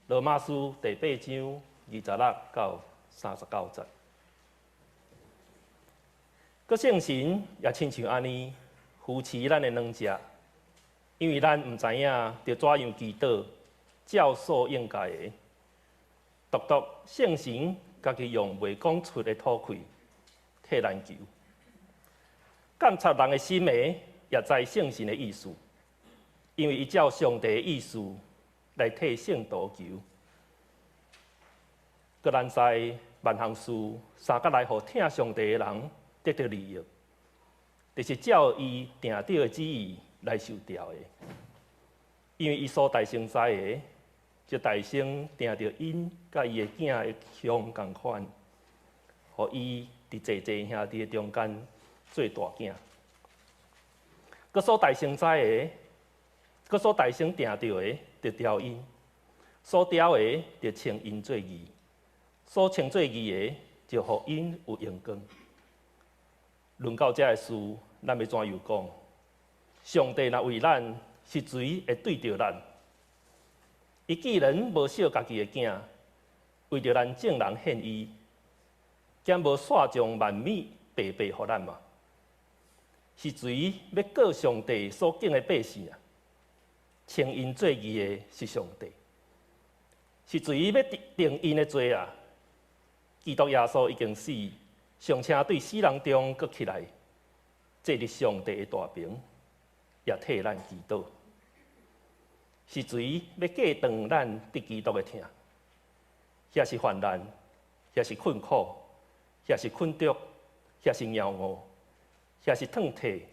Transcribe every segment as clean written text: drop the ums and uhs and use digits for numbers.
罗马书第8章26到39节。个圣神也亲像安尼扶持咱的软弱，因为咱毋知影要怎样祈祷，照所应该的。独圣神家己用袂讲出的吐气替咱求。监察人的心的，也知圣神的意思，因为伊照上帝的意思来替圣徒求。个咱知万项事三角来，互听上帝的人得到利益，就是照伊定定的旨意来受调的。因为伊所大成知的，就大成定着因甲伊的囝的乡共款，互伊伫济济兄弟中间做大囝。佮所大成知的，佮所大成定着的，就调因；所调的，就称因做义；所称做义的，就互因有荣光。论到这个事，咱要怎样讲？上帝若为咱，是谁会对着咱？伊既然无惜家己的囝，为着咱众人献伊，兼无煞将万米白白互咱嘛？是谁要告上帝所敬的百姓啊？称因做义的是上帝，是谁要定因的罪啊？基督耶稣已经死，尚且对死人中搁起来，这是上帝的大名，也替咱祈祷。是谁要戒断咱对基督的疼？遐是患难，遐是困苦，遐是困毒，遐是骄傲，遐是痛体，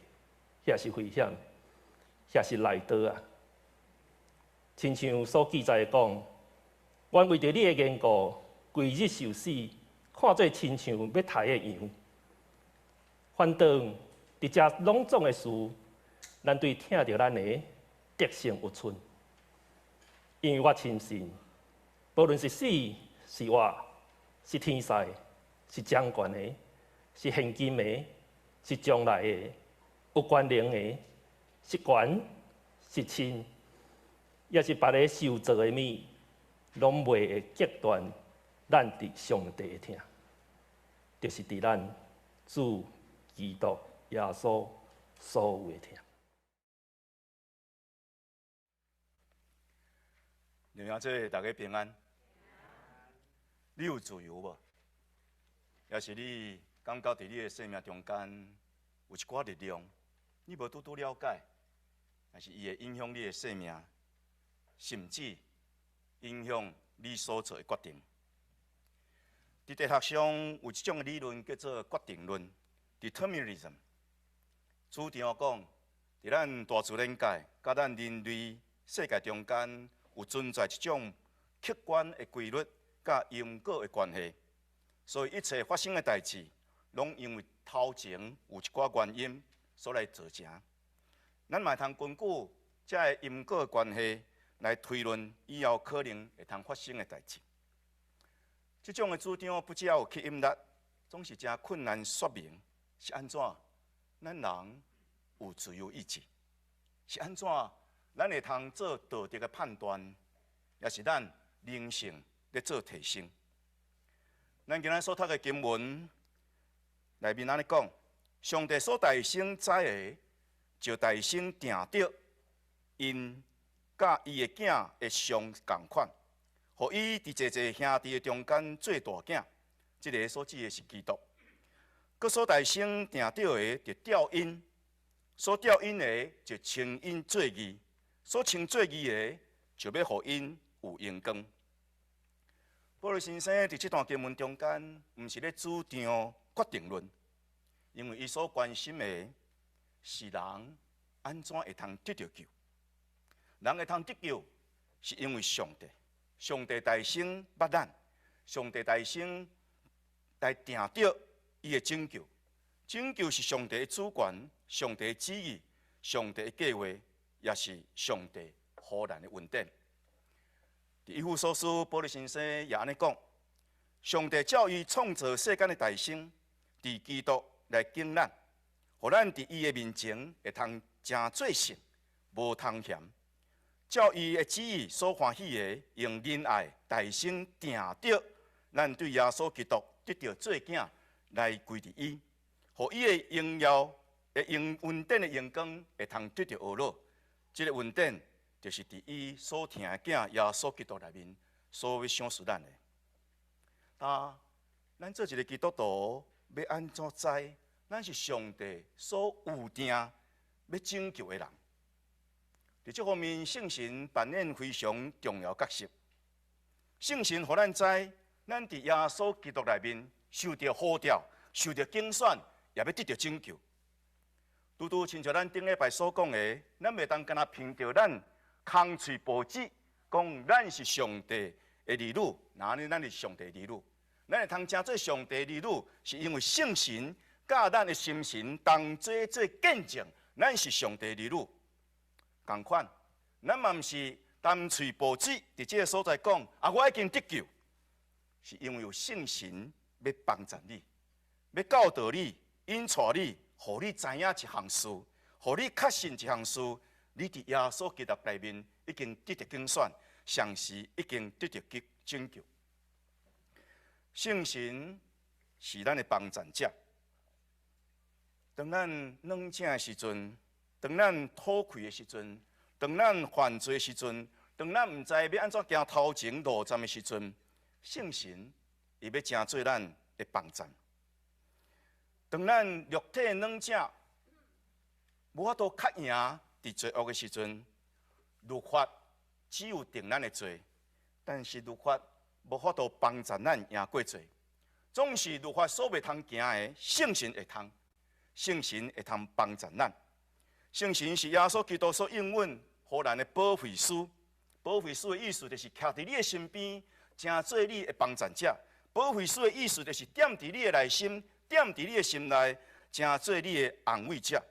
遐是危险，遐是内刀啊！亲像所记载的讲，阮为着你的缘故，规日受死，看做亲像要杀的羊。反正伫遮拢总的事，咱对听着咱的得胜有存。因为我深信，无论是死是活，是天使，是掌权的，是现今的，是将来的，有关联的，是权是亲，也是别个受造的物，拢袂会截断咱伫上帝的听，就是伫咱主基督耶稣所有的听。娘兄姐，大家平安。你有自由无？也是你感觉伫你的生命中间有一寡力量，你无拄了解，但是伊会影响你的生命，甚至影响你所做的决定。伫哲学上有一种理论叫做决定论 （determinism）。主张讲，伫咱大自然界甲咱人类世界中间，有存在一种客观的规律甲因果的关系，所以一切发生的代志，拢因为头前有一寡原因所来造成。咱嘛通根据这个因果的关系来推论以后可能会通发生的代志。这种的主张不只有吸引力，总是真困难说明是安怎？咱人有自由意志，是安怎？咱会通做道德的判断，也是咱灵性咧做提升。咱今仔所读的经文内面安尼讲，上帝所大成知的，就大成定着因甲伊的囝的相共款，互伊伫济济兄弟的中间做大囝。即个所指的是基督。佮所大成定着的，就调因；所调因的，就称因做义。所称做义的，就要互因有荣光。保罗先生伫这段经文中间，毋是咧主张决定论，因为伊所关心的是人安怎会通得到救。人会通得救，是因为上帝，上帝大成捌咱，上帝大成来定着伊的拯救。拯救是上帝的主权，上帝的旨意，上帝的计划。也是上帝予咱的恩典。伫以弗所书，保罗先生也安尼讲：上帝照伊创造世间的大成，伫基督来敬咱，互咱伫伊的面前会通真做神，无通嫌。照伊的旨意所欢喜的，用仁爱大声定着，咱对耶稣基督得到做囝来归伫伊，互伊的荣耀、恩典的荣光会通得到学乐。这个恩典就是伫伊所听的囝耶稣基督内面所要赏赐咱的。咱做一个基督徒，要安怎知咱是上帝所有定要拯救的人？伫这方面，圣神扮演非常重要角色。圣神互咱知，咱伫耶稣基督内面受到呼召、受到拣选，也要得到拯救。拄拄亲像咱顶礼拜所讲的，咱袂当干那凭着咱空嘴保指，讲咱是上帝的儿女，那呢咱是上帝的儿女。咱会通称做上帝的儿女，是因为圣神甲咱的心神同做见证，咱是上帝的儿女。同款，咱嘛毋是单嘴保指，伫这个所在讲我已经得救，是因为有圣神要帮助你，要教导你、引带你，互你知影一项事，互你确信一项事，你伫耶稣基督内面已经得到拣选，上时已经得到拯救。圣神是咱的帮助者。当咱软正的时阵，当咱吐气的时阵，当咱犯罪的时阵，当咱毋知要安怎行头前路站的时阵，圣神伊要正做咱的帮助。当咱肉体软正无法度较赢伫罪恶的时阵，律法只有定咱的罪，但是律法无法度帮助咱赢过罪。总是律法所袂通行的，圣神会通，圣神会通帮助咱。圣神是耶稣基督所应允，互咱的保惠师。保惠师的意思就是徛伫你的身边，正做你的帮助者。保惠师的意思就是踮伫你的内心，踮伫你的心内，正做你的安慰者。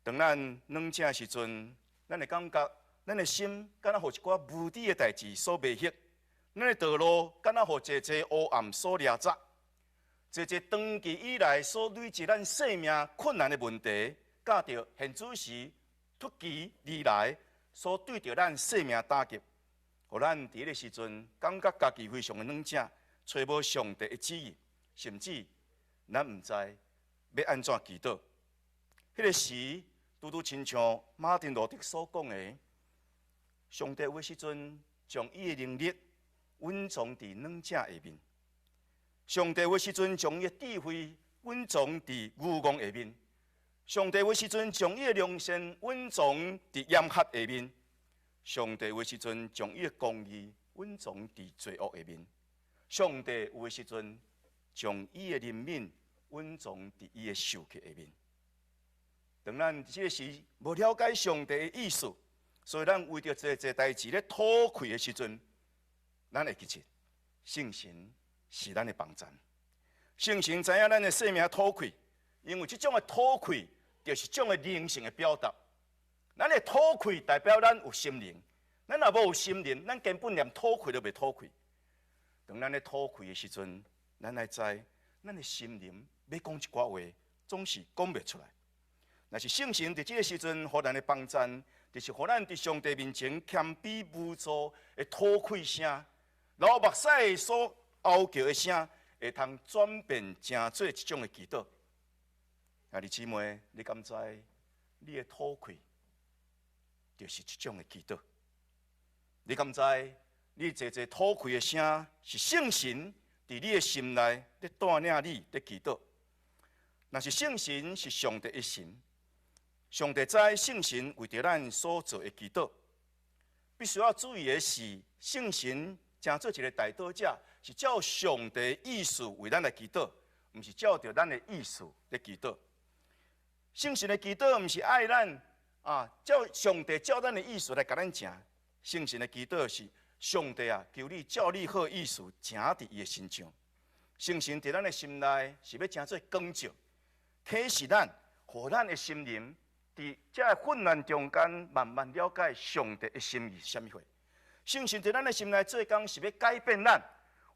当咱软正的时阵，咱会感觉咱的心敢若互一寡无知的代志所迷惑，咱的道路敢若互一个黑暗所掠走，一个长期以来所累积咱生命困难的问题，甲着现主时突然而来所对着咱生命打击，互咱伫迄个时阵感觉家己非常的软正，找无上帝的旨意，甚至咱毋知要安怎祈祷。迄个时，拄亲像马丁路德所讲的，上帝有的时阵将伊的能力稳藏伫软正下面，上帝有的时阵将伊的智慧稳藏伫愚戆下面，上帝有的时阵将伊的良善稳藏伫严苛下面，上帝有的时阵将伊的公义稳藏伫罪恶下面，上帝有的时阵将伊的怜悯稳藏伫伊的受气下面。当咱这个时无了解上帝的意思，所以咱为着这代志咧吐气的时阵，咱会记住，圣神是咱的帮助。圣神知影咱的生命吐气，因为这种的吐气就是这种的灵性的表达。咱的吐气代表咱有心灵，咱若无有心灵，咱根本连吐气都袂吐气。当咱咧吐气的时阵，咱来知，咱的心灵要讲一寡话，总是讲袂出来。若是圣神伫这个时阵，互咱的帮助，就是互咱伫上帝面前谦卑无助的吐气声，流目屎所嚎叫的声，会通转变成做一种的祈祷。兄弟姊妹，你敢知你的吐气就是一种的祈祷？你敢知你坐吐气的声是圣神伫你的心内咧带领你咧祈祷？若是圣神是上帝的神。上帝知圣神为着咱所做的祈祷，必须要注意的是，圣神正做一个代祷者，是照上帝的意思为咱来祈祷，毋是照着咱的意思来祈祷。圣神的祈祷毋是爱咱照上帝照咱的意思来甲咱行，圣神的祈祷是上帝求你照你好意思行伫伊的心上。圣神伫咱的心内是要正做光照，启示咱，互咱的心灵。伫这混乱中间，慢慢了解上帝的心意是啥物货。圣神在咱的心内做工，是要改变咱，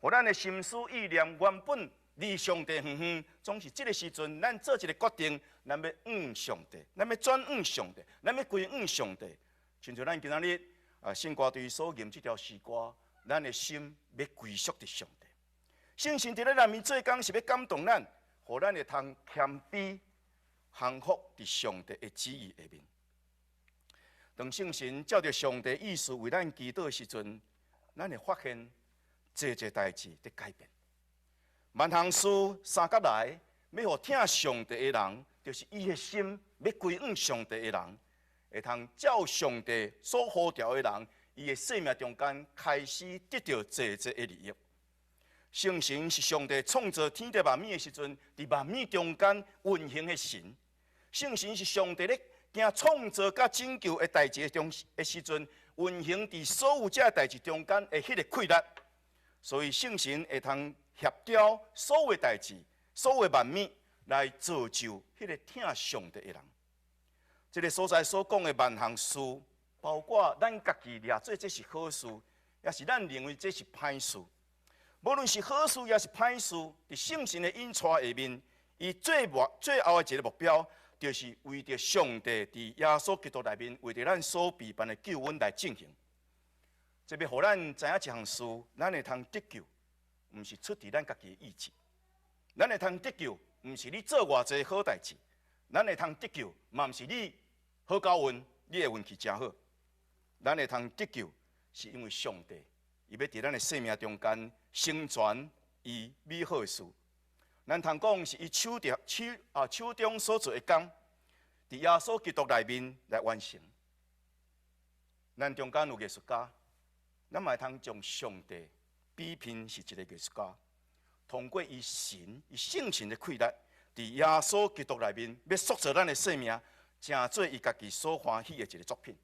互咱的心思意念原本离上帝远远，总是这个时阵，咱做一个决定，咱要上帝，咱要转上帝，咱要归上帝，亲像咱今仔日圣歌队所吟这条诗歌，咱的心要归属伫上帝。圣神伫咧内面做工，是要感动咱，互咱会通谦卑、降服伫上帝的旨意下面。当圣神照着上帝意思为咱祈祷的时阵，咱会发现这代志在改变。万行事三角来，要互听上帝的人，就是伊的心要归向上帝的人。会通照上帝所呼召的人，伊的生命中间开始得到这的利益。圣神是上帝创造天地万物的时阵，伫万物中间运行的神。圣神是上帝咧行创造甲拯救的代志中的时阵，运行伫所有这代志中间的迄个规律。所以圣神会通协调所有代志、所有万物来造就迄个听上帝的人。这个所在所讲的万行事，包括咱家己掠做这是好事，也是咱认为这是歹事。无论是好事也是歹事，伫圣神的引带下面，伊最后的一个目标，就是为着上帝伫耶稣基督内面，为着咱所备办的救恩来进行。这要互咱知影一项事，咱会通得救，毋是出自咱家己的意志；咱会通得救，毋是你做偌济好代志；咱会通得救，嘛毋是你好高运，你的运气真好。咱会通得救，是因为上帝，伊要伫咱的生命中间成全伊美好的事。咱通讲是伊手中所做的工，伫耶稣基督内面来完成。咱中间有艺术家，咱嘛会通将上帝比拼是一个艺术家，通过伊神、伊圣神的规律，伫耶稣基督内面要塑造咱的生命。成做伊家己所欢喜的一个作品。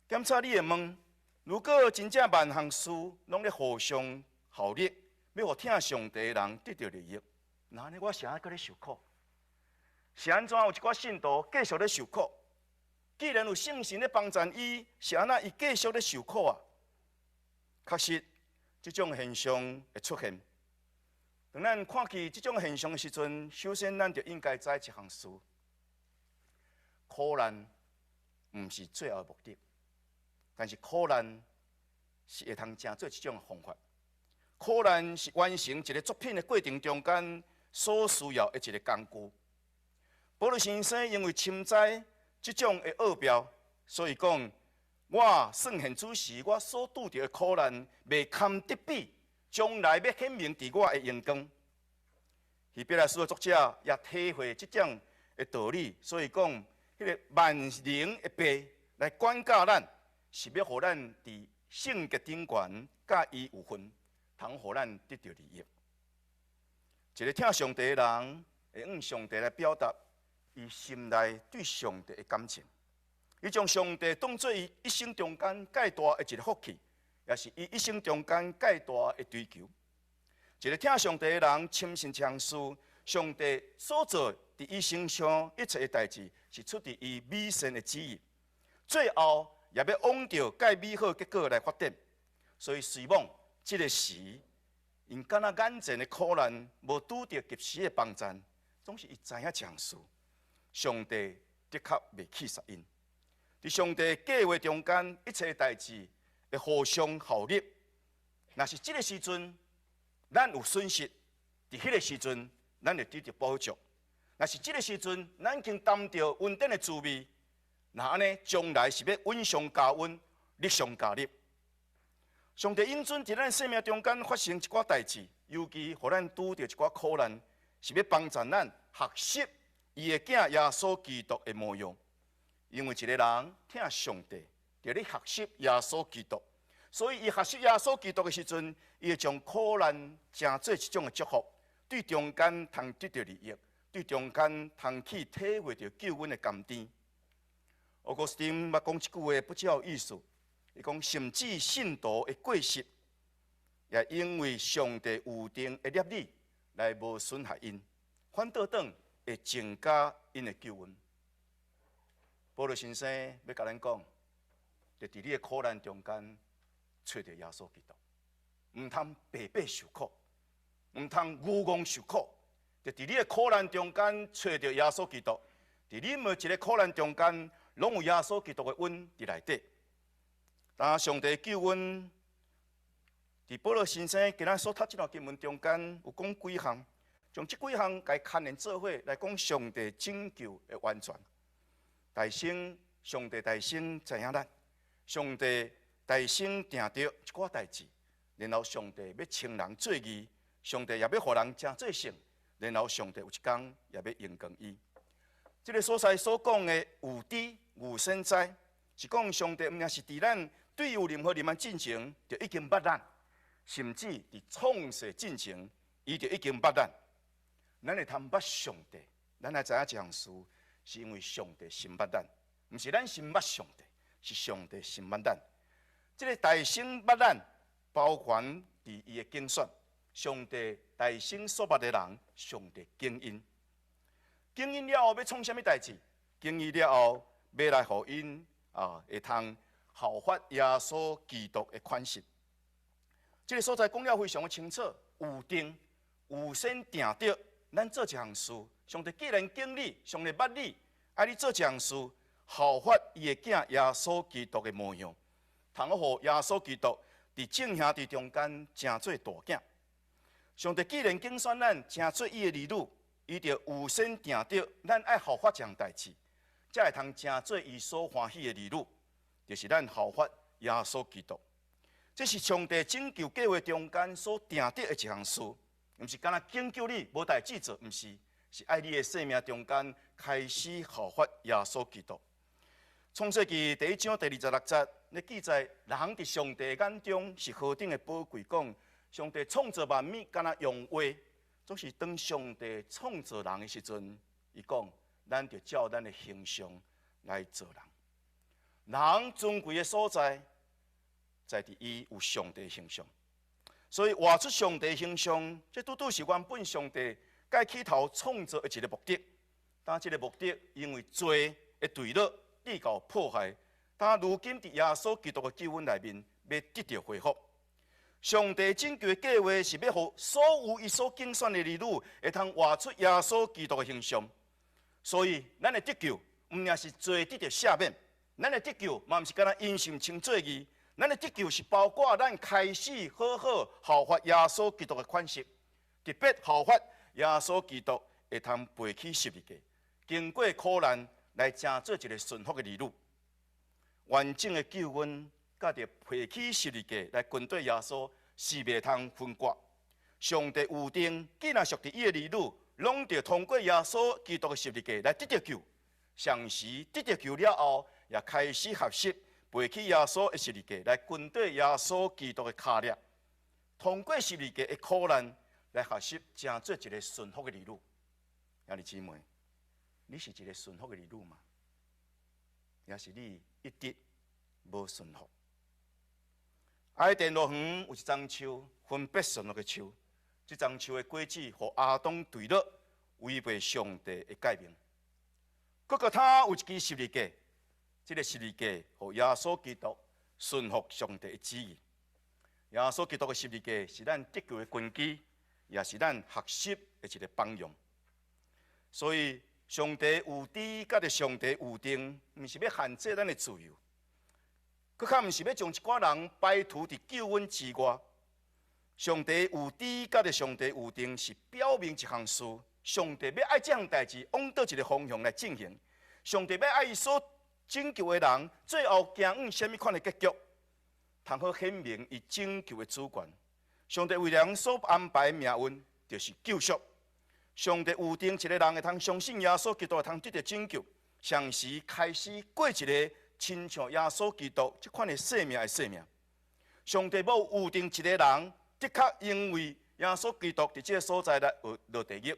检查你会问：如果真正万项事拢咧互相效力，要互听上帝的人得到利益，那呢我是安搁咧受苦？是安怎有一寡信徒继续咧受苦？既然有圣神咧帮助伊，是安那伊继续咧受苦啊？确实，这种现象会出现。当咱看见这种现象的时阵，首先咱就应该知一项事。苦难毋是最后的目的，但是苦难是会通成做一种方法。苦难是完成一个作品的过程中间所需要的一个工具。保罗先生因为深知这种的奥妙，所以讲：我算现此时我所拄着的苦难，未堪得比将来要显明伫我的荣光。希伯来书的作者也体会这种的道理，所以讲。迄个万灵的爸来管教咱，是要互咱伫圣洁顶悬，甲伊有份，通互咱得到利益。一个听上帝的人，会向上帝来表达伊心内对上帝的感情。伊将上帝当作伊一生中间介大的一个福气，也是伊一生中间介大的追求。一个听上帝的人，深信这项事，上帝所做伫伊身上一切的代志。是出自伊美善的旨意，最后也要往着介美好的结果来发展。所以，希望这个时，因敢若眼前的苦难无拄着及时的帮助，总是伊知影这事。上帝的确袂弃杀因，伫上帝计划中间一切代志会互相效力。若是这个时阵，咱有损失，伫迄个时阵，咱就得到补助。若是这个时阵，咱已经担着稳定的滋味，那安尼将来是要稳上加稳，力上加力。上帝因准伫咱生命中间发生一寡代志，尤其互咱拄着一寡苦难，是要帮助咱学习伊的囝耶稣基督的模样。因为一个人听上帝，就咧学习耶稣基督，所以伊学习耶稣基督的时阵，伊会将苦难成做一种的祝福，对中间通得到利益。对中间通去体会到救恩的甘甜。奥古斯丁捌讲一句话，不只有意思。伊讲，甚至信徒的过失，也因为上帝有定的律例来无损害因，反倒等会增加因的救恩。保罗先生要甲咱讲，就伫你的苦难中间找到耶稣基督，唔通白白受苦，唔通愚妄受苦。就伫你的苦难中间找到耶稣基督，伫你每一个苦难中间拢有耶稣基督的恩伫内底。当上帝救恩，伫保罗先生今仔所读这段经文中间有讲几项，从这几项该牵连做伙来讲上帝拯救的完全。大先，上帝大先知影咱，上帝大先定着一寡代志，然后上帝要称人做义，上帝也要互人真做圣，然后上帝有一天也要应光伊。这个所在所讲的有知有身知，是讲上帝毋仅是伫咱对有任何人进前，就已经捌咱，甚至伫创世进前，伊就已经捌咱。咱会通捌上帝，咱来知影这项事，是因为上帝先捌咱，毋是咱先捌上帝，是上帝先捌咱。这个大先捌咱，包含伫伊的竞选，上帝大先所捌的人，上帝经因。经因了后要创啥物代志？经因了后要来互因会通效法耶稣基督的款式。这个所在讲了非常的清楚，有定有先定着，咱做一项事，上帝既然经你，上帝捌你，爱你做一项事，效法伊的囝耶稣基督的模样，通互耶稣基督伫正兄弟中间成做大囝。上帝既然竞选咱成做伊的儿女，伊就有先定着，咱爱效法这项代志，才会通成做伊所欢喜的儿女，就是咱效法耶稣基督。这是上帝拯救计划中间所定得的一项事，毋是干那拯救你无代志做，毋是，是爱你的生命中间开始效法耶稣基督。创世纪第1章第26节，咧记载人伫上帝眼中是何等的宝贵，讲上帝创造万物，干那用话。总是当上帝创造人的时阵，伊讲，咱就照咱的形象来做人。人尊贵的所在，在伫伊有上帝的形象，所以活出上帝的形象，这拄拄是原本上帝该起头创造的一个目的。但这个目的因为罪的坠落，地搞破坏，但如今伫耶稣基督的救恩内面，要得到恢复。上帝拯救的计划是要让所有伊所竞选的儿女会通活出耶稣基督的形象。所以，咱的得救，毋仅是罪得到赦免，咱的得救嘛毋是干那因信称做义，咱的得救是包括咱开始好好效法耶稣基督的款式，特别效法耶稣基督会通背起十字架，经过苦难来成做一个顺服的儿女。完整的救恩。甲着背起十字架来跟对耶稣，是袂通分割。上帝有定，既然属伫伊的儿女，拢着通过耶稣基督的十字架来得到救。上时得到救了后，也开始学习背起耶稣的十字架来跟对耶稣基督的脚链，通过十字架的苦难来学习，成做一个顺服的儿女。兄弟姊妹，你是一个顺服的儿女吗？也是你一直无顺服？爱甸路园有一丛树，分别顺服的树。这丛树的果子，互亚当坠落，违背上帝的诫命。各个他有一支十字架，这个十字架，互耶稣基督顺服上帝的旨意。耶稣基督的十字架是咱得救的根基，也是咱学习的一个榜样。所以，上帝有知，甲着上帝有定，毋是要限制咱的自由。佮较毋是要将一寡人排除伫救恩之外。上帝有知，甲着上帝有定，是表明一项事：上帝要爱这项代志往倒一个方向来进行。上帝要爱伊所拯救的人，最后行往什么款的结局，通好显明伊拯救的主权。上帝为人所安排的命运，就是救赎。上帝有定一个人会通相信耶稣基督，会通得到拯救，上时开始过一个。亲像耶稣基督这款的生命的生命，上帝要有定一个人，的确因为耶稣基督伫这个所在来落地狱，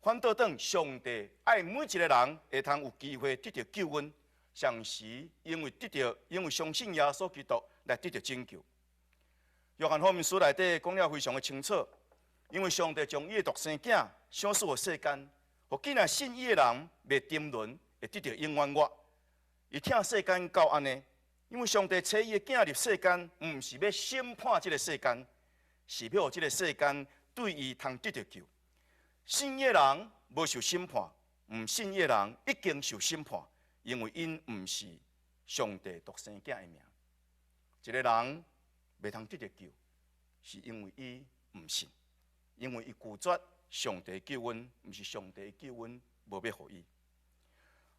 反倒等上帝爱每一个人会通有机会得到救恩，上时因为相信耶稣基督来得到拯救。约翰福音书内底讲了非常的清楚，因为上帝将伊的独生囝赏赐予世间，互既然信伊的人袂沉沦，会得到永远活。伊听世间到安尼，因为上帝找伊的囝入世间，毋是要审判这个世间，是要这个世间对伊通得到救。信伊的人无受审判，毋信伊的人已经受审判，因为因毋是上帝独生囝的名。一个人袂通得到救，是因为伊毋信，因为伊拒绝上帝救恩，毋是上帝救恩无要互伊。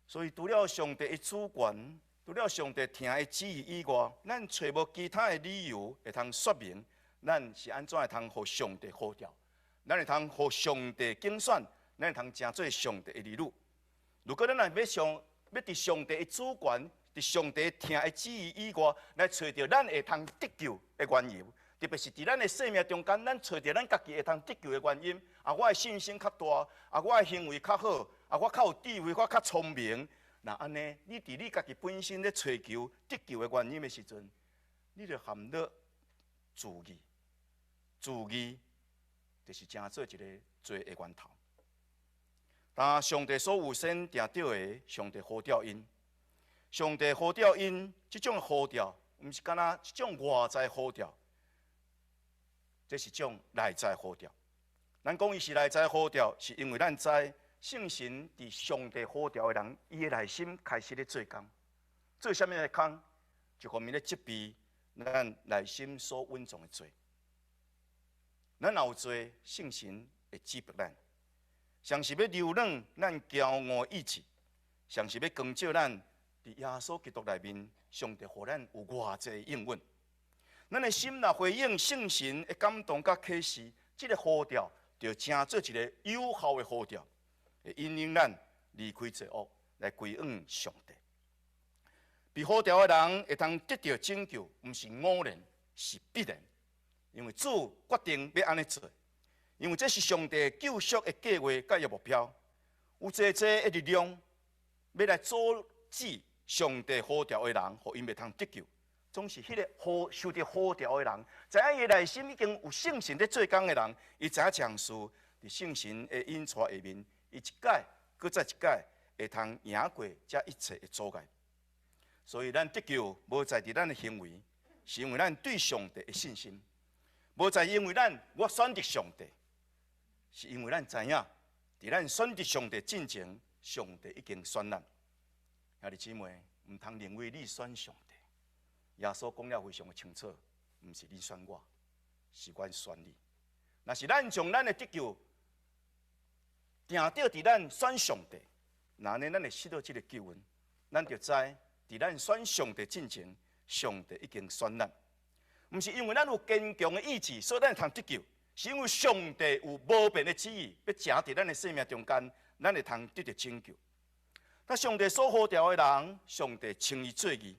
所以除了上帝的主权，除了上帝听的旨意以外，咱找无其他的理由会通说明，咱是安怎会通互上帝呼召，咱会通互上帝竞选，咱会通成做上帝的儿女。如果咱若要伫上帝的主权，伫上帝听的旨意以外，来找到咱会通得救的缘由，特别是伫咱的生命中间，咱找到咱家己会通得救的原因。我的信心较大，我的行为较好，我较有智慧，我较聪明。那安尼，你伫你家己本身咧追求得救的原因的时阵，你就陷入自义。自义就是正做一个罪的源头。但上帝所有先定着的，上帝呼召因。上帝呼召因，这种呼召，毋是干那一种外在呼召，这是种内在呼召。咱讲伊是内在呼召，是因为咱知圣神伫上帝呼召的人，伊的内心开始咧做工。做啥物个工？就方面咧责备咱内心所稳重的罪。咱若有罪，圣神会指责咱。像是要扭转咱骄傲意志，像是要光照咱伫耶稣基督内面，上帝互咱有偌济应允。咱的心若回应圣神的感动甲启示，这个呼召就成做一个有效的呼召，会引领咱离开罪恶，来归向上帝。被呼召的人会通得到拯救，毋是偶然，是必然，因为主决定要安尼做。因为这是上帝救赎的计划甲伊目标，有济的力量要来阻止上帝呼召的人，互因袂通得救。总是迄个受到呼召的人，知影伊内心已经有圣神在做工的人，伊知影将士伫圣神的引带下面，伊一届搁再一届会通赢过这一切的阻碍。所以咱得救无在伫咱的行为，是因为咱对上帝的信心；无在因为我选择上帝。是因为咱知影，伫咱选择上帝进前，上帝已经选咱。兄弟姊妹，毋通认为你选上帝。耶稣讲了非常的清楚，毋是你选我，是阮选你。若是咱将咱的得救定着伫咱选上帝，那安尼咱会失到这个救恩。咱就知伫咱选上帝进前，上帝已经选咱。毋是因为咱有坚强的意志，所以咱会通得救。是因为上帝有无变的旨意，要行伫咱的生命中间，咱会通得到拯救。那上帝所呼召的人，上帝称伊做义；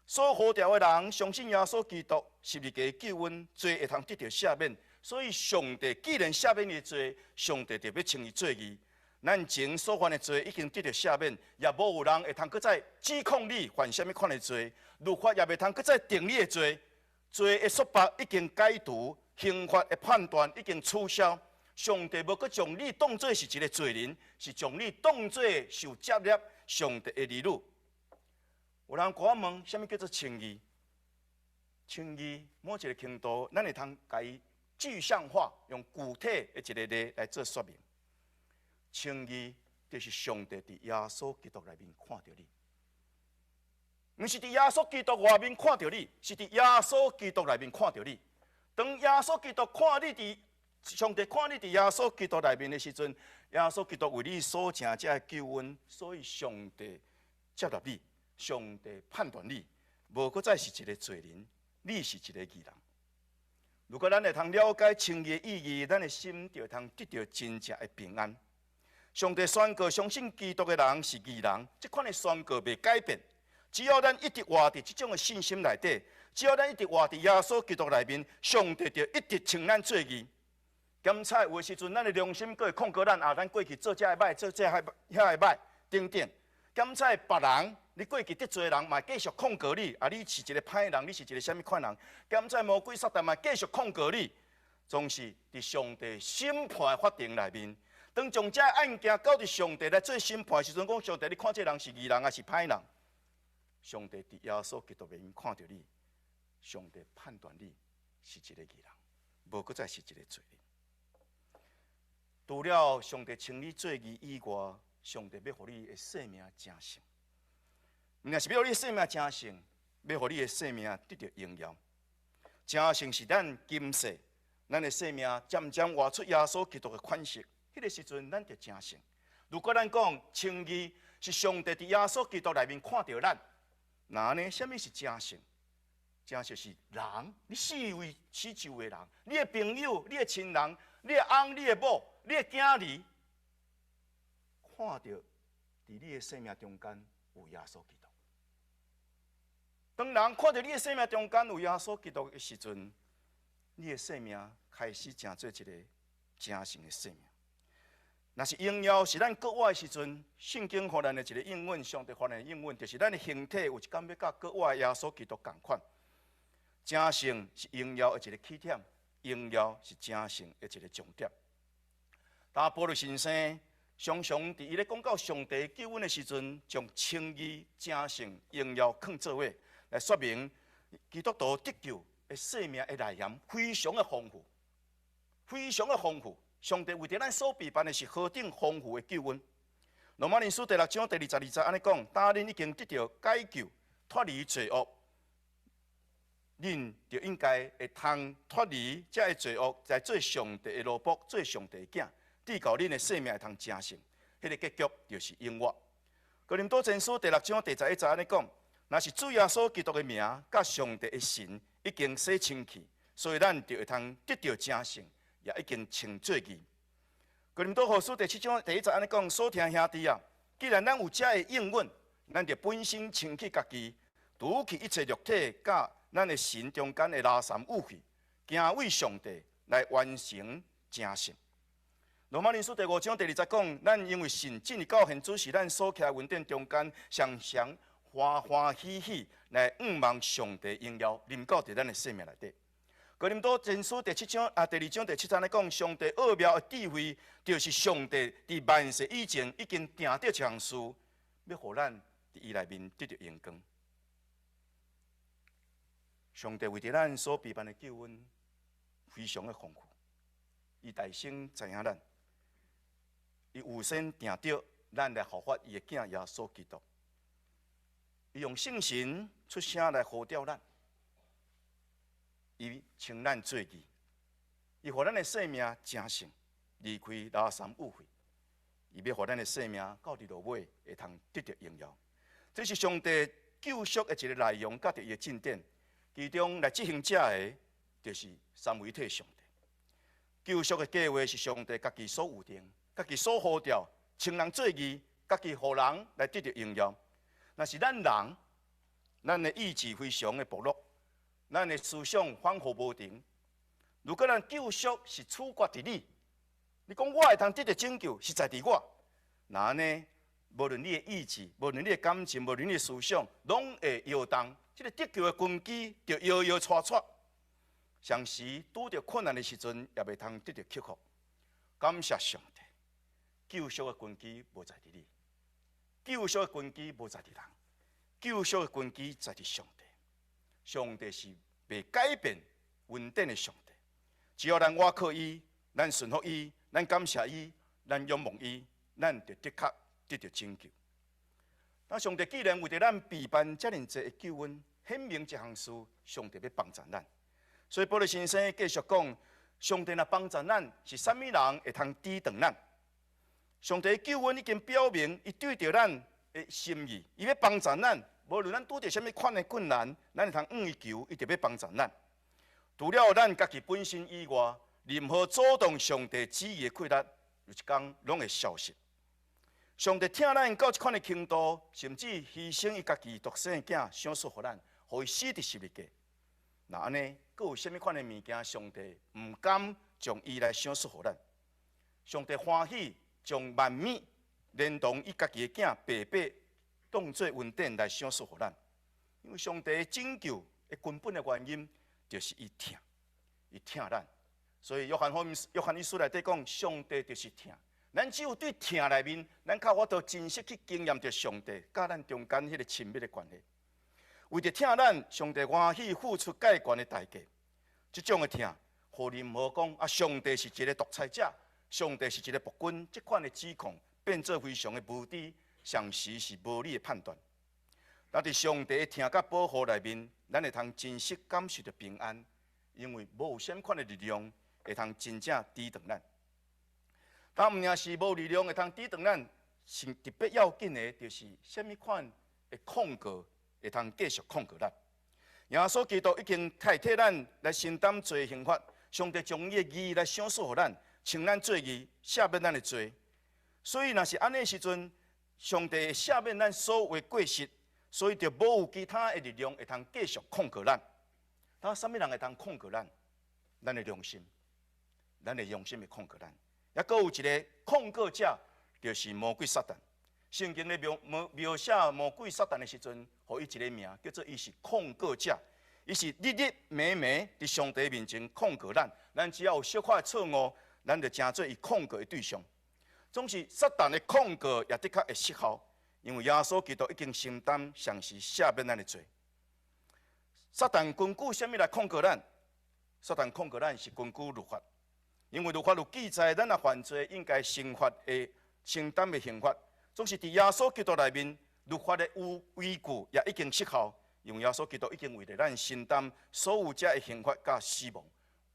所呼召的人，相信耶稣基督十字架救恩，罪会通得到赦免。所以上帝既然赦免伊的罪，上帝就要称伊做义。咱前所犯的罪已经得到赦免，也无有人会通搁再指控你犯什么款的罪，律法也袂通搁再定你的罪。罪的束缚已经解除。刑罚的判断已经取消，上帝无搁将你当作是一个罪人，是将你当作受接纳上帝的儿女。有人甲我问，什么叫做称义？称义某一个程度，咱会通甲伊具象化，用具体的一个例来做说明。称义就是上帝伫耶稣基督内面看到你，毋是伫耶稣基督外面看到你，是伫耶稣基督内面看到你。当耶稣基督看你伫上帝看你伫耶稣基督内面的时阵，耶稣基督为你所成这救恩，所以上帝接纳你，上帝判断你，无搁再是一个罪人，你是一个义人。如果咱会通了解称义的意义，咱的心就会通得到真正的平安。上帝宣告相信基督的人是义人，这款的宣告袂改变。只要咱一直活伫这种的信心内底。只要咱一直活伫耶稣基督内面，上帝就一直称咱做义。检查有的时阵，咱的良心佫会控告咱，咱过去做这个歹，做这遐个歹，等等。检查别人，你过去得罪人，嘛继续控告你，你是一个歹人，你是一个什么款人？检查魔鬼撒旦嘛继续控告你，总是伫上帝审判的法庭内面。当将这案件交伫上帝来做审判的时阵，讲上帝，你看这人是义人还是歹人？上帝伫耶稣基督内面看到你。上帝判断你是一个义人，无搁再是一个罪人。除了上帝称你做义以外，上帝要互你的生命正圣。毋是要互你的生命成圣，要互你的生命得到荣耀。成圣是咱今世，咱的生命渐渐活出耶稣基督的款式，迄个时阵咱就成圣。如果咱讲称义是上帝伫耶稣基督内面看到咱，那呢？什么是正圣？正圣是人，你四围四周的人，你的朋友、你的亲人、你的翁、你的某、你的囝儿，看到伫你的生命中间有耶稣基督。当人看到你的生命中间有耶稣基督的时阵，你的生命开始成做一个正圣的生命。若是荣耀是咱国外的时阵，圣经互咱的一个应允，上帝互咱的应允，就是咱的形体有一天要甲国外耶稣基督同款。正圣是荣耀的一个起点，荣耀是正圣的一个重点。当保罗先生常常伫伊咧讲到上帝救恩的时阵，将称义、正圣、荣耀放做伙，来说明基督徒得救的生命的内涵非常的丰富，非常的丰富。上帝为着咱所备办的是何等丰富的救恩。罗马人书第6章第20节安尼讲：当恁已经得到解救，脱离罪恶，恁就应该会通脱离这个罪恶，在做上帝的奴仆，做上帝的囝，直到恁的生命会通正圣。迄个结局就是永活。哥林多前书第6章第11节安尼讲：若是主耶稣基督的名，甲上帝的神已经洗清去，所以咱就会通得到正圣。也已经称做义。哥林多后书第7章第1节安尼讲：所听兄弟啊，既然咱有这个应允，咱就本身清起家己，除去一切肉体甲咱的神中间的拉三污秽，行为上帝来完成正圣。罗马人书第5章第2节讲：咱因为神进入到现主是咱所徛稳定中间，常常欢欢喜喜来望上帝荣耀临到伫咱的生命内底。哥林多前书第2章第7节来讲，上帝奥妙的智慧，就是上帝伫万世以前已经定得常事，要互咱伫伊内面得到荣光。上帝为着咱所备办的救恩，非常的丰富。伊大声知影咱，伊有先定着咱来效法伊的囝耶稣基督。伊用圣神出声来呼召咱。伊称咱做义，伊互咱的生命正圣，离开拉三污秽。伊要互咱的生命到伫落尾会通得到荣耀。这是上帝救赎的一个内容，甲着伊的进展。其中来执行者的，就是三位一体上帝。救赎的计划是上帝家己所有定，家己所呼召，称人做义，家己互人来得到荣耀。若是咱人，咱的意志非常的薄弱。咱的思想反复无停。如果咱救赎是处决伫你，你讲我会通得到拯救，是在伫我，那呢？无论你的意志，无论你的感情，无论你的思想，拢会摇动。这个得救的根基就摇摇戳戳。常时拄着困难的时阵，也袂通得到克服。感谢上帝，救赎的根基无在伫你，救赎的根基无在伫人，救赎的根基在伫上帝。上帝是袂改变稳定的上帝，只要咱倚靠伊，咱顺服伊，咱感谢伊，咱仰望伊，咱就的确得到拯救。那上帝既然为着咱备办遮尔济的救恩，显明一项事，上帝要帮助咱。所以保罗先生继续讲，上帝若帮助咱，是啥物人会通抵挡咱？上帝的救恩已经表明，伊对着咱的心意，伊要帮助咱。无论咱拄着什么款的困难，咱会通向伊求，伊就要帮助咱。除了咱家己本身以外，任何阻挡上帝旨意的困难，有一天拢会消失。上帝听咱到这款的程度，甚至牺牲伊家己独生的囝，赏赐互咱，互伊死伫十字架。那安尼，佫有什么款的物件，上帝毋甘将伊来赏赐互咱？上帝欢喜将万物连同伊家己的囝白白当作恩典来赏赐互咱，因为上帝拯救的根本的原因，就是伊疼咱。所以约翰一书内底讲，上帝就是疼。咱只有对疼内面，咱较法度真实去经验着上帝甲咱中间迄个亲密的关系。为着疼咱，上帝欢喜付出介悬的代价。这种的疼，互任何讲啊，上帝是一个独裁者，上帝是一个暴君，这款的指控变做非常的无知。常时是无理的判断。咱伫上帝听甲保护内面，咱会通真实感受到平安，因为无有啥款的力量会通真正抵挡咱。但毋仅是无力量会通抵挡咱，是特别要紧的，就是啥物款的控告会通继续控告咱。耶稣基督已经代替咱来承担罪刑罚，上帝将伊的义来赏赐予咱，称咱做义，赦免咱的罪。所以若是安尼时阵，上帝会赦免咱所有的过失，所以就无有其他的力量会通继续控告咱。他啥物人会通控告咱？咱的良心，咱的良心会控告咱。也阁有一个控告者，就是魔鬼撒旦。圣经咧描写魔鬼撒旦的时阵，互伊一个名，叫做伊是控告者。伊是日日暝暝伫上帝面前控告咱，咱只要有小可的错误，咱就成做伊控告的对象。总是撒旦的控告也的确会失效，因为耶稣基督已经承担上时赦免咱的罪。撒旦根据什么来控告咱？撒旦控告咱是根据律法，因为律法有记载，咱若犯罪应该刑罚的承担的刑罚。总是伫耶稣基督内面，律法的依据也已经失效，因为耶稣基督已经为着咱承担所有遮的刑罚甲死亡，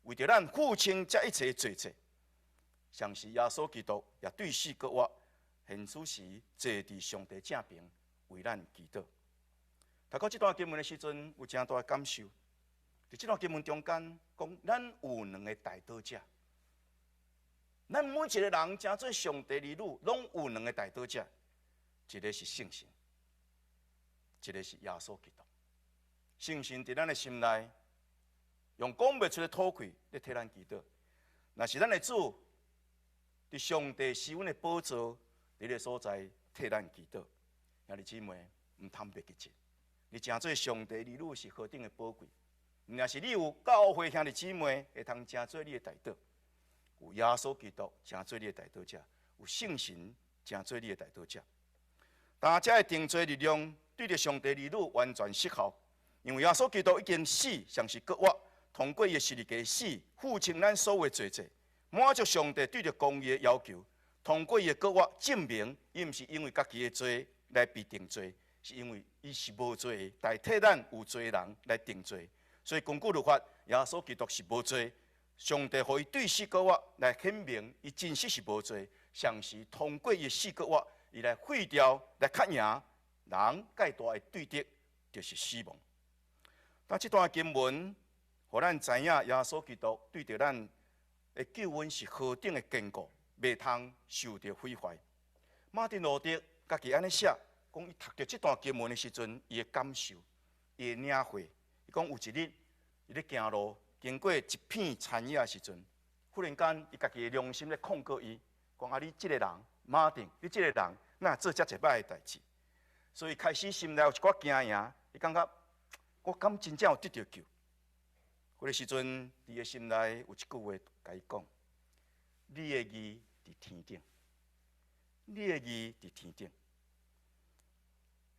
为着咱付清遮一切罪责。上时耶稣基督也对死搁活，现此时坐伫上帝正边，为咱祈祷。读到这段经文的时阵，有真大的感受。伫这段经文中间，讲咱有两个代祷者。咱每一个人成做上帝儿女，拢有两个代祷者，一个是圣神，一个是耶稣基督。圣神伫咱的心内，用讲袂出的吐气咧替咱祈祷。若是咱的主，伫上帝施恩的宝座伫个所在替咱祈祷。兄弟姊妹，毋通袂记住，你成做上帝儿女是何等的宝贵。若是你有教会兄弟姊妹会通成做你的代祷。有耶稣基督成做你的代祷者，有圣神成做你的代祷者。但这的定罪力量对着上帝儿女完全失效，因为耶稣基督已经死，像是搁活，通过伊的十字架死，付清咱所有的罪责，满足上帝对着公义的要求。通过伊的搁活，证明伊毋是因为家己的罪来被定罪，是因为伊是无罪，代替咱有罪人来定罪。所以根据律法，耶稣基督是无罪。上帝予伊对死搁活来显明，伊真实是无罪。上时通过伊死搁活，伊来废掉、来克赢人介大的对敌，就是死亡。但这段经文，互咱知影耶稣基督对着咱的救恩是何等的坚固，袂通受到毁坏。马丁路德家己安尼写，讲伊读着这段经文的时阵，伊的感受，伊的领会。伊讲有一日，伊咧行路。经过一片田野的时阵，忽然间，伊家己的良心咧控告伊，讲啊，你这个人，马丁，你这个人，哪做遮一歹的代志？所以开始心内有一寡惊讶，伊感觉我敢真正有得到救？迄个时阵，伊的心内有一句话甲伊讲：你的义伫天顶，你的义伫天顶。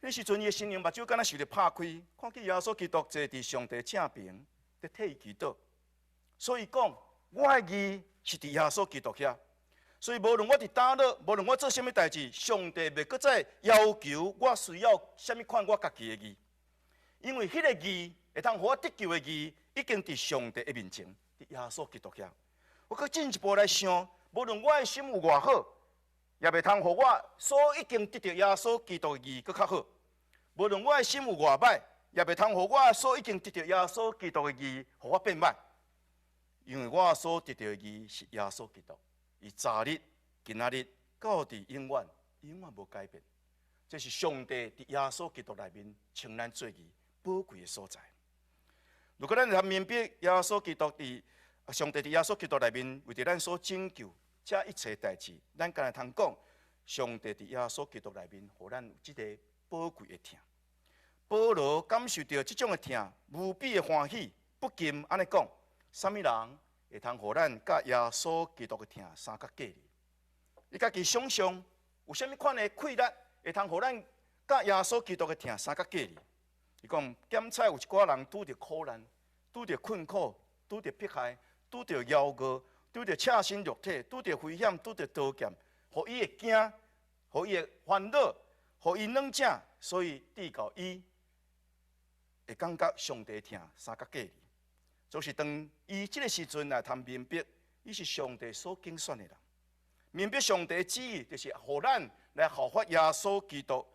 迄时阵，伊的心灵目睭敢若受着拍开，看见耶稣基督坐伫上帝正边。在替伊祈祷，所以讲，我的义是伫耶稣基督遐。所以无论我伫倒落，无论我做啥物代志，上帝袂搁再要求我需要啥物款我家己的义，因为迄个义会通互我得救的义，已经伫上帝的面前，伫耶稣基督遐。我搁进一步来想，无论我的心有偌好，也袂通互我所已经得到耶稣基督的义搁较好。无论我的心有偌歹。也袂通互我所已经得到耶稣基督的义，互我变歹，因为我所得到的义是耶稣基督，伊昨日、今仔日、到伫永远，永远无改变。这是上帝伫耶稣基督内面称咱做义宝贵的所在。如果咱通明白耶稣基督伫上帝伫耶稣基督内面为着咱所拯救，这一切代志，咱敢会通讲，上帝伫耶稣基督内面，互咱有即个宝贵的听。保罗感受到这种的疼，无比的欢喜，不禁安尼讲：啥物人会通互咱甲耶稣基督的疼相甲隔离？你家己想想，有啥物款的气力会通互咱甲耶稣基督的疼相甲隔离？伊讲检测有一寡人拄着苦难，拄着困苦，拄着迫害，拄着夭餓，拄着赤身肉体，拄着危险，拄着刀剑，互伊会惊，互伊会烦恼，互伊软正，所以递到伊。会感觉上帝疼三角隔离，就是当伊即个时阵来谈明白，伊是上帝所拣选的人。明白上帝的旨意，就是互咱来效法耶稣基督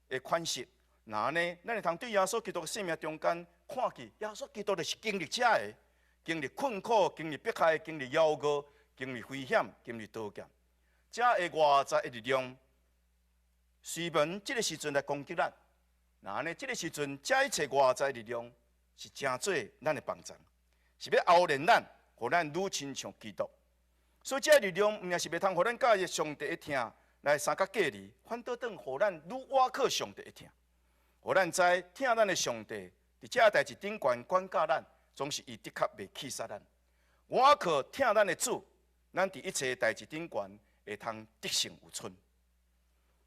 的款式。那呢，咱会通对耶稣基督的生命中间看去，耶稣基督就是经历这个，经历困苦，经历迫害，经历妖恶，经历危险，经历刀剑，这个外在的力量，随门这个时阵来攻击咱。那呢，这个时阵，这一切外在的力量是真做咱的帮助，是要熬练咱，互咱愈亲像基督。所以，这个力量毋也是袂通互咱甲伊上帝的疼来三角隔离，反倒等互咱愈倚靠上帝的疼。互咱知疼咱的上帝，伫这个代志顶悬管教咱，总是伊的确袂气杀咱。倚靠疼咱的主，咱伫一切代志顶悬会通得胜有存。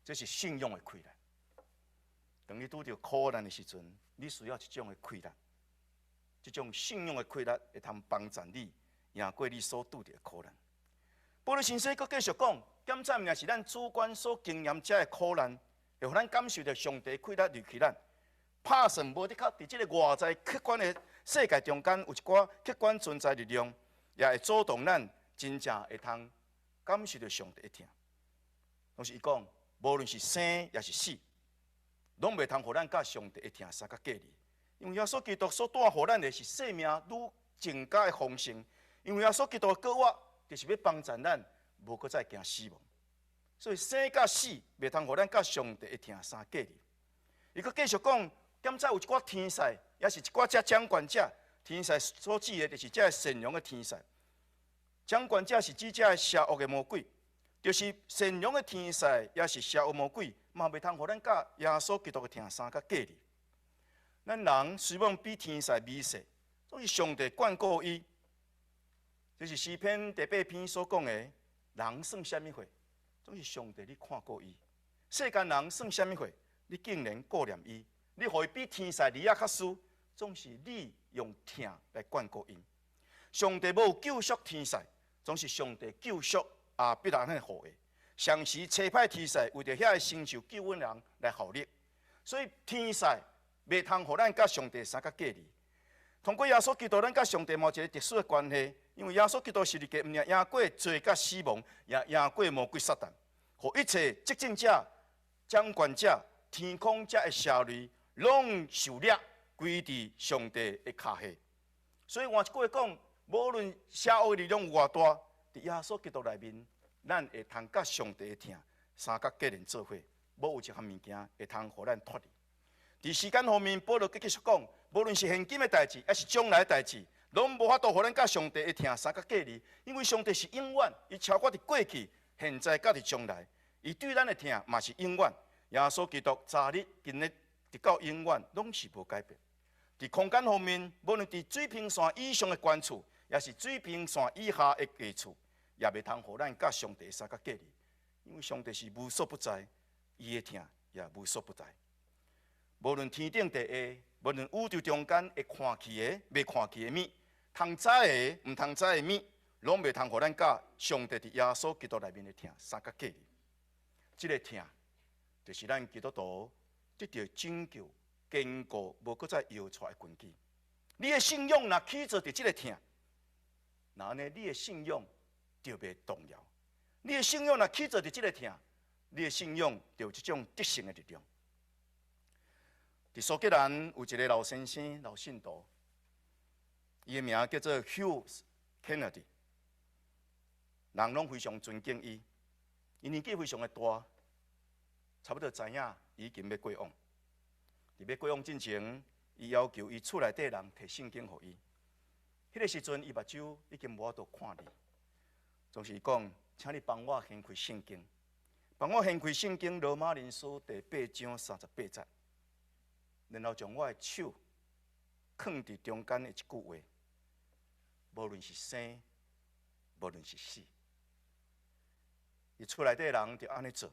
这是信仰的开力。当你拄着苦难的时阵，你需要一种的开力，这种信仰的开力会通帮助你赢过你所拄着的苦难。保罗先生佫继续讲，检查毋也是咱主观所经验这的苦难，会互咱感受到上帝开力离开咱。拍算无的确伫即个外在客观的世界中间，有一寡客观存在力量，也会阻挡咱真正会通感受到上帝的疼。拢是伊讲，无论是生也是死，拢袂通互咱甲上帝的疼三角隔离。因为耶稣基督所带互咱的是生命愈增加的丰盛。因为耶稣基督的计划就是要帮助咱，无搁再惊死亡。所以生甲死袂通互咱甲上帝的疼三隔离。伊佫继续讲，检查有一寡天使，也是一寡遮掌权者。天使所指的就是遮善良的天使。掌权者是指遮邪恶的魔鬼，就是善良的天使，也是邪恶魔鬼，嘛袂通互咱甲耶稣基督的疼三角隔离。咱人虽望比天使美色，总是上帝眷顾伊。这是诗篇第8篇所讲的，人算什么货？总是上帝你看过伊。世间人算什么货？你竟然顾念伊，你互伊比天使利亚较输，总是你用疼来眷顾因。上帝无救赎天使，总是上帝救赎必然的护的。常时差派天使为着遐个承受救恩人来效力，所以天使袂通互咱甲上帝三角隔离。通过耶稣基督，咱甲上帝有一个特殊的关系，因为耶稣基督是日个，毋仅赢过罪甲死亡，也赢过魔鬼撒旦，互一切执政者、掌权者、天空遮的社类，拢受掠归伫上帝的脚下。所以换一句话讲，无论邪恶力量有偌大，伫耶稣基督内面，咱会通甲上帝的疼三角结连做伙，无有一项物件会通互咱脱离。伫时间方面，保罗继续讲，无论是现今的代志，还是将来的代志，拢无法度互咱甲上帝的疼三角隔离，因为上帝是永远，伊超过伫过去、现在甲伫将来，伊对咱的疼嘛是永远。耶稣基督昨日、今日直到永远，拢是无改变。伫空间方面，无论伫水平线以上的关处，也是水平线以下的低处，也袂通互咱甲上帝三角隔离，因为上帝是无所不在，伊的疼也无所不在。无论天顶地下，无论宇宙中间会看去的、未看去的物，通知的、毋通知的物，拢袂通互咱甲上帝伫耶稣基督内面的疼三角隔离。这个疼，就是咱基督徒得到拯救、坚固，无搁再摇出来的根基。你的信仰若起做伫这个疼，那呢，你的信仰就袂动摇。你的信仰若起做伫这个疼，你的信仰就有这种得胜的力量。伫苏格兰有一个老先生、老信徒，伊的名叫做 Hugh Kennedy， 人拢非常尊敬伊。伊年纪非常的大，差不多知影伊已经要过往。伫要过往之前，伊要求伊厝内底人摕圣经互伊。迄个时阵，伊目睭已经无法度看哩，总是讲，请你帮我掀开圣经，帮我掀开圣经罗马人书第8章38节。然后将我的手放伫中间的一句话：无论是生，无论是死，伊厝内底人就安尼做。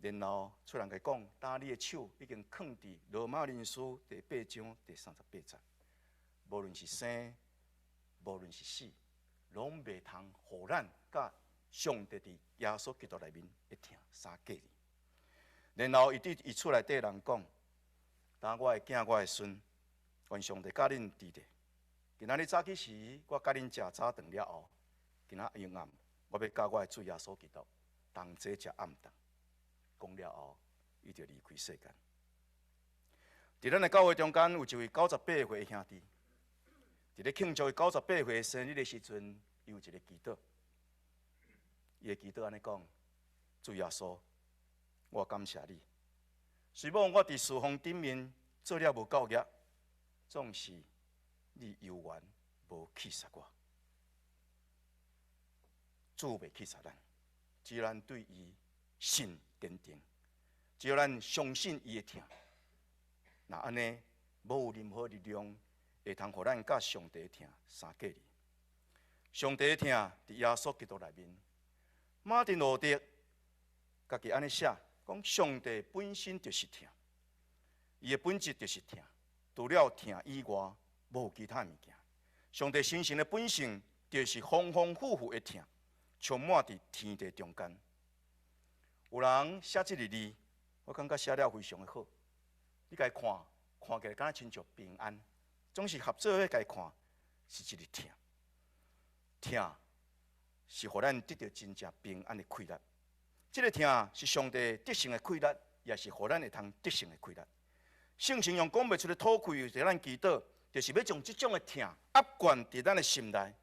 然后厝人甲讲：当你的手已经放伫罗马人书第8章第38节，无论是生，无论是死，拢袂通互咱甲上帝伫耶稣基督内面一疼三隔离。然后伊对伊厝内底人讲：当我的囝、我的孙，愿上帝甲恁伫地。今仔日早起时，我甲恁食早顿了后，今仔阴暗，我要甲我的主耶稣基督同齐食暗顿。讲了后，伊就离开世间。伫咱的教会中间，有一位98岁的兄弟，伫咧庆祝伊98岁生日的时阵，伊有一个祈祷。伊的祈祷安尼讲：主耶稣，我感谢你。虽然我伫事奉顶面做了无够业，总是你犹原无弃杀我。主袂弃杀咱，只要咱对伊信坚定，只要咱相信伊的疼，那安尼无有任何力量会通互咱甲上帝的疼相隔离。上帝的疼伫耶稣基督内面。马丁路德家己安尼写，讲上帝本身就是疼，伊的本质就是疼，除了疼以外，无其他物件。上帝神性的本性就是丰丰富富的疼，充满伫天地中间。有人写这个字，我感觉写了非常的好。你家看起来敢若亲像平安，总是合作伙家看，是一个疼。疼是互咱得到真正平安的快乐。这个疼是上帝得胜的快乐，也是互咱会通得胜的快乐。圣经用讲袂出的吐气，伫咱祈祷，就是要将这种的疼压灌伫咱的心内，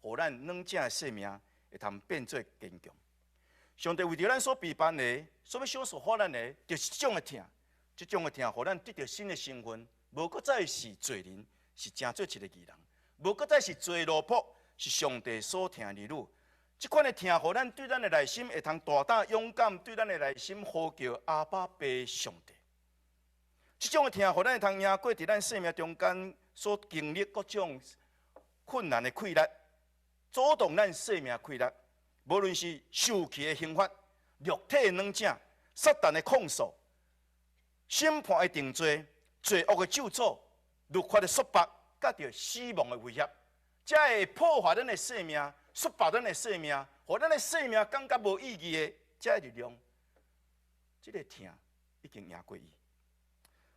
互咱软正的生命会通变作坚强。上帝为着咱所备办的，所要小所发咱的，就是这种的疼。这种的疼，互咱得到新的身份，无搁再是罪人，是正做一个义人；无搁再是罪奴仆，是上帝所疼的儿女。这款的疼，互咱对咱的内心会通大胆勇敢，对咱的内心呼叫阿爸爸上帝。这种的疼，互咱会通赢过伫咱生命中间所经历各种困难的困难，阻挡咱生命困难。无论是受气的刑罚、肉体的软正、撒旦的控诉、审判的定罪、罪恶的咒诅、律法的束缚，甲着死亡的威胁，才会破坏咱的生命。束缚咱的生命，互咱的生命感觉无意义的这力量，这个疼已经赢过伊。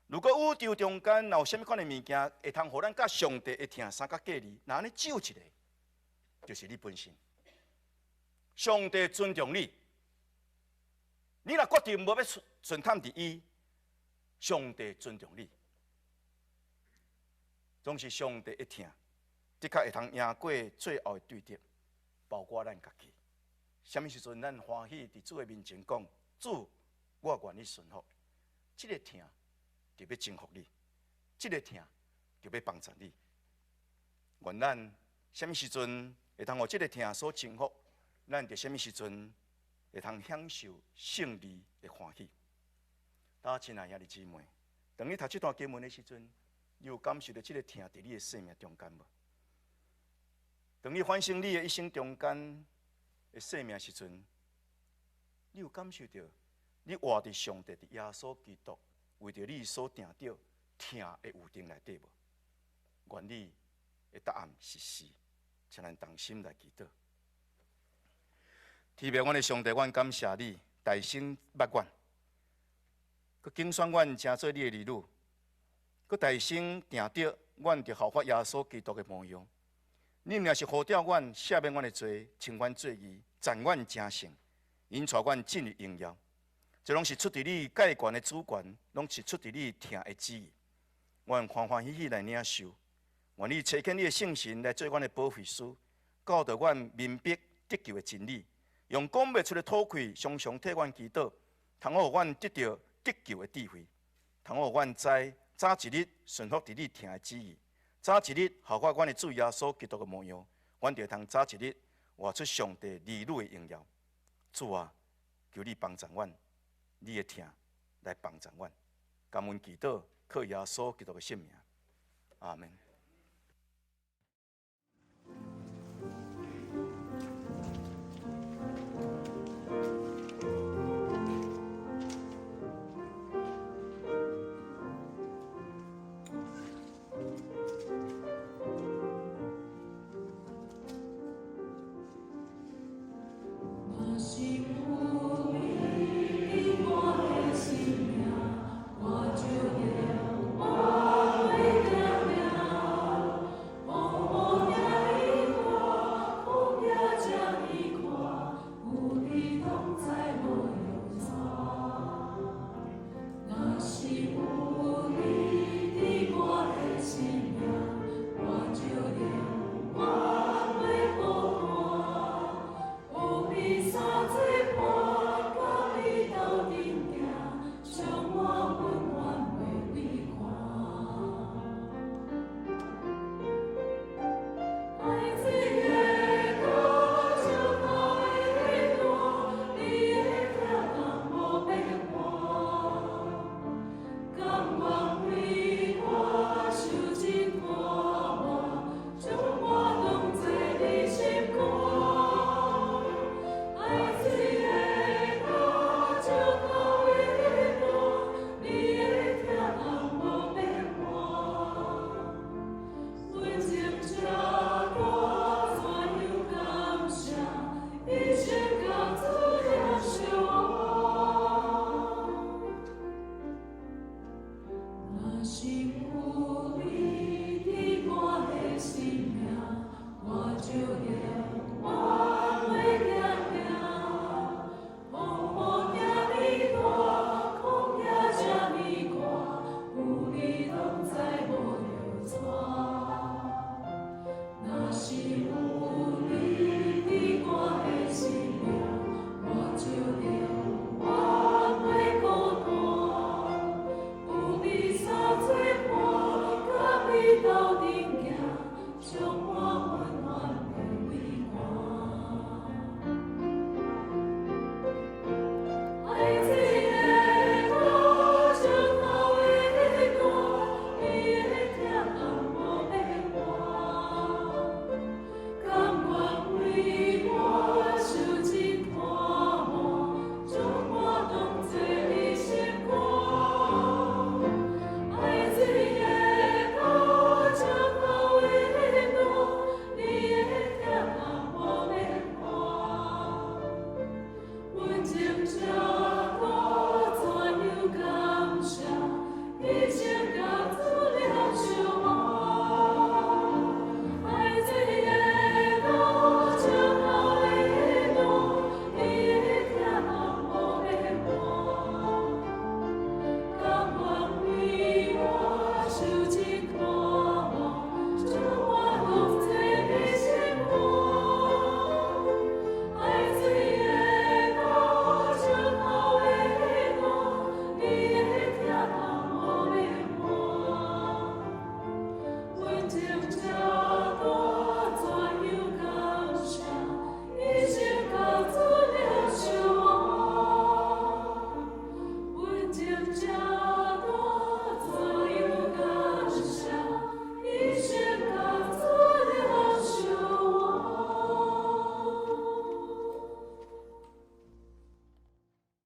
如果宇宙中间有啥物款的物件会通互咱甲上帝的疼相隔隔离，那安尼只有一个，就是你本身。上帝尊重你，你若决定无要顺探伫伊，上帝尊重你，总是上帝的疼，的确会通赢过最后的对敌。包括咱家己，什么时阵咱欢喜伫主的面前讲，主，我愿意顺服。这个疼就要征服你，这个疼就要帮助你。愿咱什么时阵会通互这个疼所征服，咱就什么时阵会通享受胜利的欢喜。大家亲爱兄弟姊妹，当你读这段经文的时阵，你有感受到这个疼伫你的生命中间无？当你反省你的一生中间的生命时阵，你有感受到你活伫上帝的耶稣基督为着你所定着疼的预定内底无？愿你的答案是是，请咱同心来祈祷。天父，阮的上帝，阮感谢你，大心捌阮，佮竞选阮成做你的儿女，佮大心定着阮着效法耶稣基督的模样。你若是呼召阮、赦免阮的罪、清阮罪义、赞阮成圣，引带阮进入荣耀，这拢是出伫你介悬的主权，拢是出伫你疼的旨意。阮欢欢喜喜来领受，愿你垂见你的圣神来做阮的保惠师，教导阮明白得救的真理，用讲袂出的吐气，常常替阮祈祷，通好阮得到得救的智慧，通好阮知早一日顺服伫你疼的旨意。早一日效法阮的主耶稣基督的模样，阮就通早一日活出上帝儿女的荣耀。主啊，求你帮助阮，你的疼来帮助阮。感恩祈祷，靠耶稣基督的圣名，阿门。